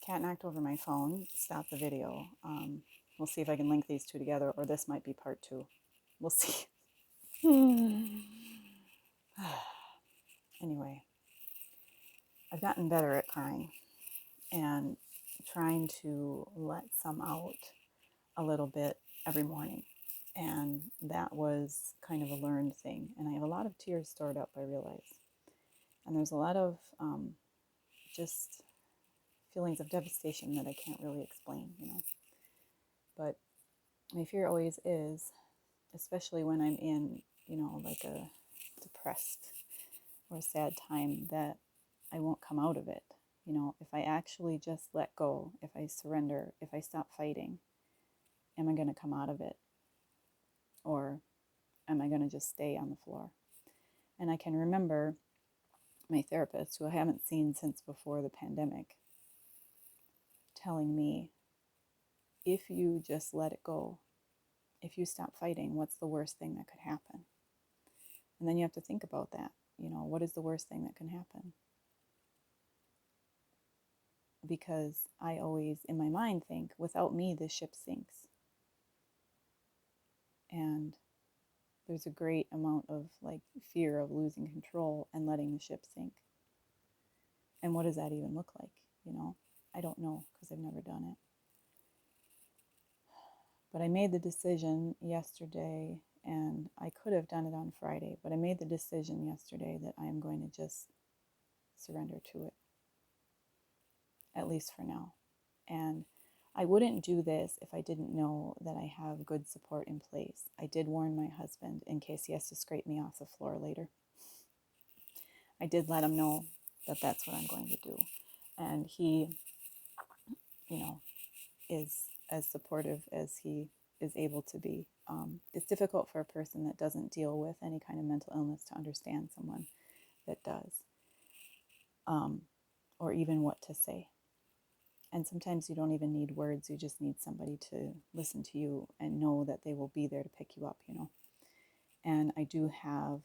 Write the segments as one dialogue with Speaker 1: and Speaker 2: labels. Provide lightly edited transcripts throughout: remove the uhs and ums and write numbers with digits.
Speaker 1: cat knocked over my phone. Stop the video. We'll see if I can link these two together, or this might be part 2. We'll see. Anyway, I've gotten better at crying and trying to let some out a little bit every morning. And that was kind of a learned thing. And I have a lot of tears stored up, I realize. And there's a lot of just feelings of devastation that I can't really explain, But my fear always is, especially when I'm in, like a depressed or sad time, that I won't come out of it. If I actually just let go, if I surrender, if I stop fighting, am I going to come out of it? Or am I going to just stay on the floor? And I can remember my therapist, who I haven't seen since before the pandemic, telling me, if you just let it go, if you stop fighting, what's the worst thing that could happen? And then you have to think about that. What is the worst thing that can happen? Because I always, in my mind, think, without me, this ship sinks. And there's a great amount of fear of losing control and letting the ship sink. And what does that even look like? I don't know, because I've never done it. But I made the decision yesterday, and I could have done it on Friday, but I made the decision yesterday that I am going to just surrender to it, at least for now. And I wouldn't do this if I didn't know that I have good support in place. I did warn my husband in case he has to scrape me off the floor later. I did let him know that that's what I'm going to do. And he, is as supportive as he is able to be. It's difficult for a person that doesn't deal with any kind of mental illness to understand someone that does, or even what to say. And sometimes you don't even need words, you just need somebody to listen to you and know that they will be there to pick you up, And I do have,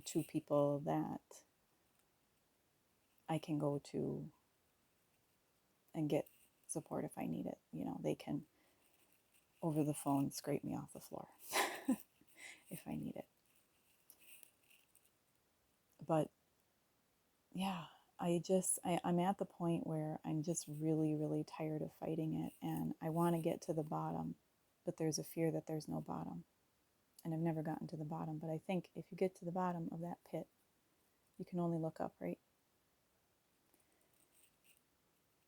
Speaker 1: 2 people that I can go to and get support if I need it. They can, over the phone, scrape me off the floor if I need it. But yeah, I'm at the point where I'm just really, really tired of fighting it, and I want to get to the bottom, but there's a fear that there's no bottom. And I've never gotten to the bottom, but I think if you get to the bottom of that pit, you can only look up, right?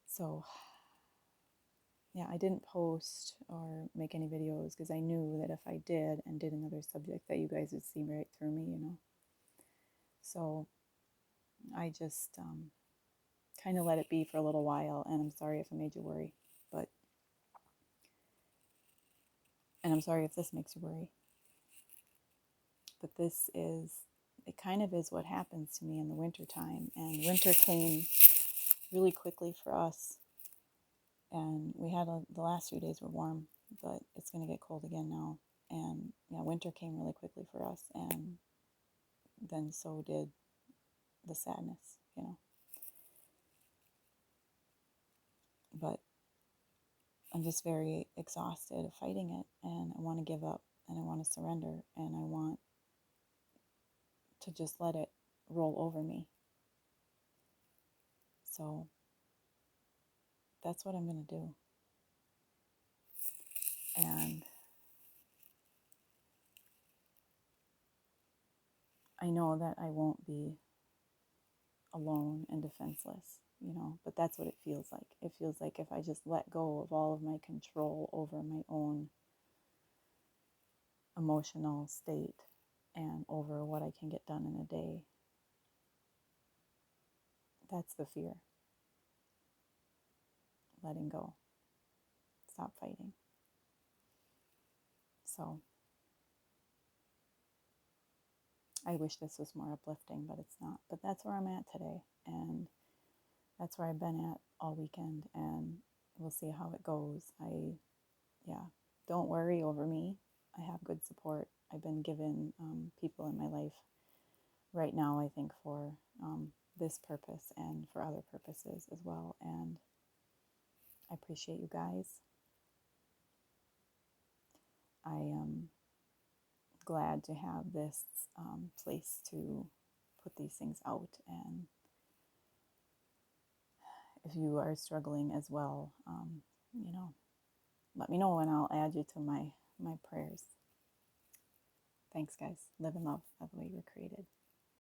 Speaker 1: So yeah, I didn't post or make any videos because I knew that if I did and did another subject that you guys would see right through me, So I just kind of let it be for a little while, and I'm sorry if I made you worry, and I'm sorry if this makes you worry. But it kind of is what happens to me in the winter time. And winter came really quickly for us. And we had the last few days were warm, but it's going to get cold again now. And yeah, winter came really quickly for us. And then so did the sadness, But I'm just very exhausted of fighting it. And I want to give up, and I want to surrender, and I want to just let it roll over me. So that's what I'm going to do. And I know that I won't be alone and defenseless, but that's what it feels like. It feels like if I just let go of all of my control over my own emotional state and over what I can get done in a day, that's the fear. Letting go. Stop fighting. So I wish this was more uplifting, but it's not. But that's where I'm at today, and that's where I've been at all weekend, and we'll see how it goes. Don't worry over me. I have good support. I've been given people in my life right now, I think, for this purpose and for other purposes as well. And I appreciate you guys. I am glad to have this place to put these things out. And if you are struggling as well, let me know and I'll add you to my prayers. Thanks, guys. Live in love the way you were created.